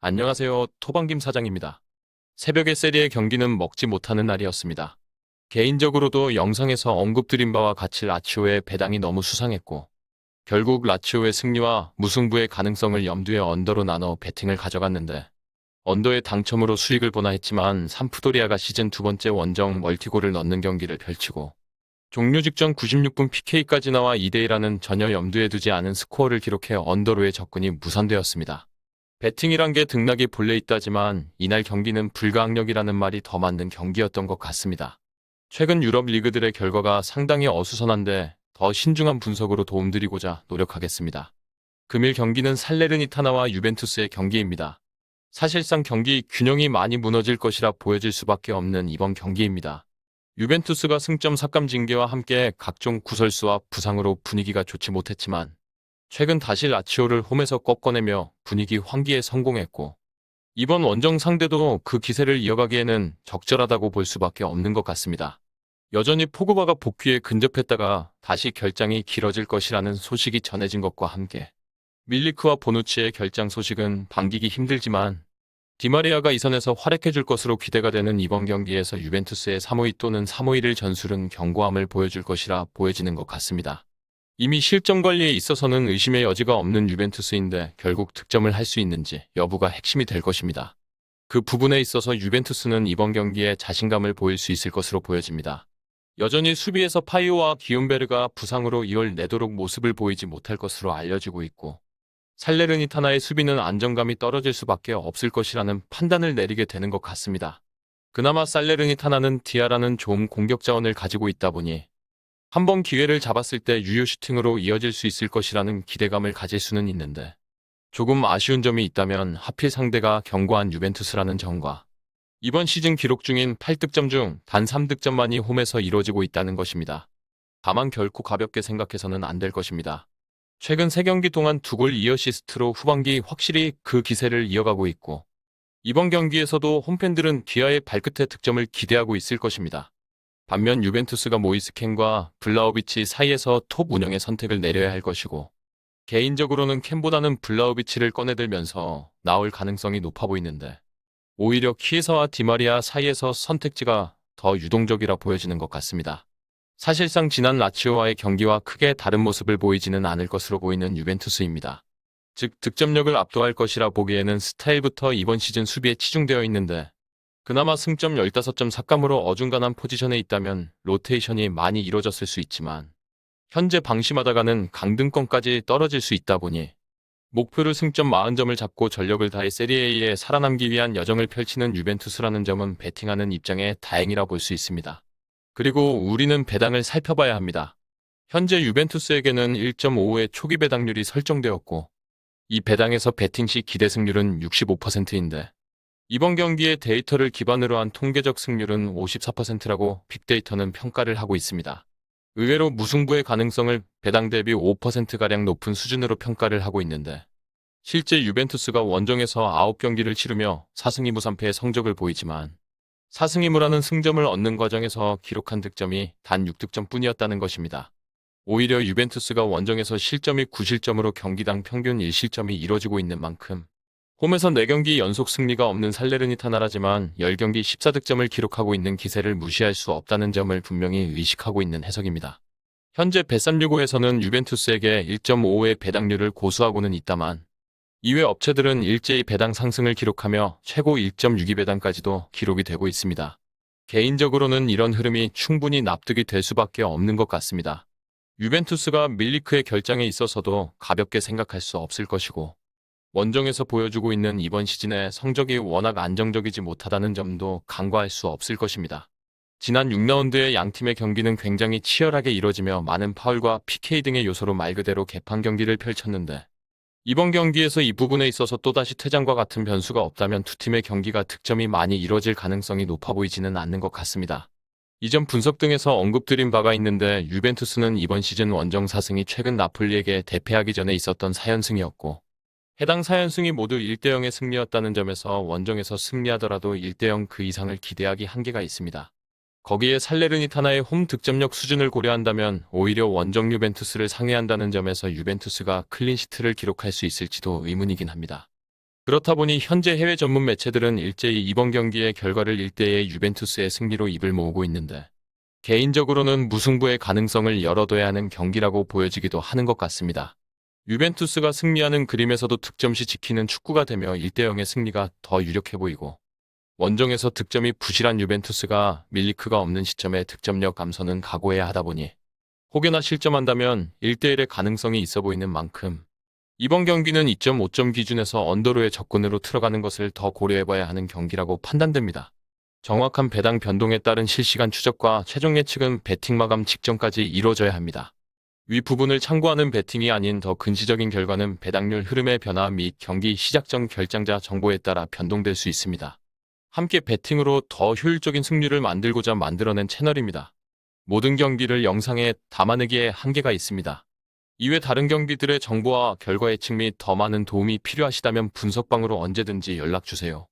안녕하세요. 토방김 사장입니다. 새벽에 세리의 경기는 먹지 못하는 날이었습니다. 개인적으로도 영상에서 언급드린 바와 같이 라치오의 배당이 너무 수상했고 결국 라치오의 승리와 무승부의 가능성을 염두에 언더로 나눠 배팅을 가져갔는데 언더의 당첨으로 수익을 보나 했지만 삼프도리아가 시즌 두 번째 원정 멀티골을 넣는 경기를 펼치고 종료 직전 96분 PK까지 나와 2대1라는 전혀 염두에 두지 않은 스코어를 기록해 언더로의 접근이 무산되었습니다. 배팅이란 게 등락이 본래 있다지만 이날 경기는 불가항력이라는 말이 더 맞는 경기였던 것 같습니다. 최근 유럽 리그들의 결과가 상당히 어수선한데 더 신중한 분석으로 도움드리고자 노력하겠습니다. 금일 경기는 살레르니타나와 유벤투스의 경기입니다. 사실상 경기 균형이 많이 무너질 것이라 보여질 수밖에 없는 이번 경기입니다. 유벤투스가 승점 삭감 징계와 함께 각종 구설수와 부상으로 분위기가 좋지 못했지만 최근 다시 라치오를 홈에서 꺾어내며 분위기 환기에 성공했고 이번 원정 상대도 그 기세를 이어가기에는 적절하다고 볼 수밖에 없는 것 같습니다. 여전히 포그바가 복귀에 근접했다가 다시 결장이 길어질 것이라는 소식이 전해진 것과 함께 밀리크와 보누치의 결장 소식은 반기기 힘들지만 디마리아가 이 선에서 활약해줄 것으로 기대가 되는 이번 경기에서 유벤투스의 3-5-2 또는 3-5-1을 전술은 견고함을 보여줄 것이라 보여지는 것 같습니다. 이미 실점 관리에 있어서는 의심의 여지가 없는 유벤투스인데 결국 득점을 할 수 있는지 여부가 핵심이 될 것입니다. 그 부분에 있어서 유벤투스는 이번 경기에 자신감을 보일 수 있을 것으로 보여집니다. 여전히 수비에서 파이오와 기욤베르가 부상으로 2월 내도록 모습을 보이지 못할 것으로 알려지고 있고 살레르니타나의 수비는 안정감이 떨어질 수밖에 없을 것이라는 판단을 내리게 되는 것 같습니다. 그나마 살레르니타나는 디아라는 좋은 공격 자원을 가지고 있다 보니 한번 기회를 잡았을 때 유효 슈팅으로 이어질 수 있을 것이라는 기대감을 가질 수는 있는데 조금 아쉬운 점이 있다면 하필 상대가 견고한 유벤투스라는 점과 이번 시즌 기록 중인 8득점 중 단 3득점만이 홈에서 이루어지고 있다는 것입니다. 다만 결코 가볍게 생각해서는 안 될 것입니다. 최근 3경기 동안 2골 2어시스트로 후반기 확실히 그 기세를 이어가고 있고 이번 경기에서도 홈팬들은 디아의 발끝에 득점을 기대하고 있을 것입니다. 반면 유벤투스가 모이스캔과 블라우비치 사이에서 톱 운영의 선택을 내려야 할 것이고 개인적으로는 캔보다는 블라우비치를 꺼내들면서 나올 가능성이 높아 보이는데 오히려 키에서와 디마리아 사이에서 선택지가 더 유동적이라 보여지는 것 같습니다. 사실상 지난 라치오와의 경기와 크게 다른 모습을 보이지는 않을 것으로 보이는 유벤투스입니다. 즉 득점력을 압도할 것이라 보기에는 스타일부터 이번 시즌 수비에 치중되어 있는데 그나마 승점 15점 삭감으로 어중간한 포지션에 있다면 로테이션이 많이 이뤄졌을 수 있지만 현재 방심하다가는 강등권까지 떨어질 수 있다 보니 목표를 승점 40점을 잡고 전력을 다해 세리에에 살아남기 위한 여정을 펼치는 유벤투스라는 점은 베팅하는 입장에 다행이라 볼 수 있습니다. 그리고 우리는 배당을 살펴봐야 합니다. 현재 유벤투스에게는 1.55의 초기 배당률이 설정되었고 이 배당에서 베팅 시 기대 승률은 65%인데 이번 경기의 데이터를 기반으로 한 통계적 승률은 54%라고 빅데이터는 평가를 하고 있습니다. 의외로 무승부의 가능성을 배당 대비 5%가량 높은 수준으로 평가를 하고 있는데 실제 유벤투스가 원정에서 9경기를 치르며 4승 2무 3패의 성적을 보이지만 4승 2무라는 승점을 얻는 과정에서 기록한 득점이 단 6득점 뿐이었다는 것입니다. 오히려 유벤투스가 원정에서 실점이 9실점으로 경기당 평균 1실점이 이뤄지고 있는 만큼 홈에서 4경기 연속 승리가 없는 살레르니타나라지만 10경기 14득점을 기록하고 있는 기세를 무시할 수 없다는 점을 분명히 의식하고 있는 해석입니다. 현재 bet365에서는 유벤투스에게 1.55의 배당률을 고수하고는 있다만 이외 업체들은 일제히 배당 상승을 기록하며 최고 1.62 배당까지도 기록이 되고 있습니다. 개인적으로는 이런 흐름이 충분히 납득이 될 수밖에 없는 것 같습니다. 유벤투스가 밀리크의 결장에 있어서도 가볍게 생각할 수 없을 것이고 원정에서 보여주고 있는 이번 시즌의 성적이 워낙 안정적이지 못하다는 점도 간과할 수 없을 것입니다. 지난 6라운드의 양팀의 경기는 굉장히 치열하게 이뤄지며 많은 파울과 PK 등의 요소로 말 그대로 개판 경기를 펼쳤는데 이번 경기에서 이 부분에 있어서 또다시 퇴장과 같은 변수가 없다면 두 팀의 경기가 득점이 많이 이뤄질 가능성이 높아 보이지는 않는 것 같습니다. 이전 분석 등에서 언급드린 바가 있는데 유벤투스는 이번 시즌 원정 4승이 최근 나폴리에게 대패하기 전에 있었던 4연승이었고 해당 4연승이 모두 1대0의 승리였다는 점에서 원정에서 승리하더라도 1대0 그 이상을 기대하기 한계가 있습니다. 거기에 살레르니타나의 홈 득점력 수준을 고려한다면 오히려 원정 유벤투스를 상회한다는 점에서 유벤투스가 클린시트를 기록할 수 있을지도 의문이긴 합니다. 그렇다 보니 현재 해외 전문 매체들은 일제히 이번 경기의 결과를 1대1의 유벤투스의 승리로 입을 모으고 있는데, 개인적으로는 무승부의 가능성을 열어둬야 하는 경기라고 보여지기도 하는 것 같습니다. 유벤투스가 승리하는 그림에서도 득점시 지키는 축구가 되며 1대0의 승리가 더 유력해 보이고, 원정에서 득점이 부실한 유벤투스가 밀리크가 없는 시점에 득점력 감소는 각오해야 하다 보니 혹여나 실점한다면 1대1의 가능성이 있어 보이는 만큼 이번 경기는 2.5점 기준에서 언더로의 접근으로 들어가는 것을 더 고려해봐야 하는 경기라고 판단됩니다. 정확한 배당 변동에 따른 실시간 추적과 최종 예측은 배팅 마감 직전까지 이루어져야 합니다. 위 부분을 참고하는 배팅이 아닌 더 근시적인 결과는 배당률 흐름의 변화 및 경기 시작 전 결장자 정보에 따라 변동될 수 있습니다. 함께 배팅으로 더 효율적인 승률을 만들고자 만들어낸 채널입니다. 모든 경기를 영상에 담아내기에 한계가 있습니다. 이외 다른 경기들의 정보와 결과 예측 및 더 많은 도움이 필요하시다면 분석방으로 언제든지 연락주세요.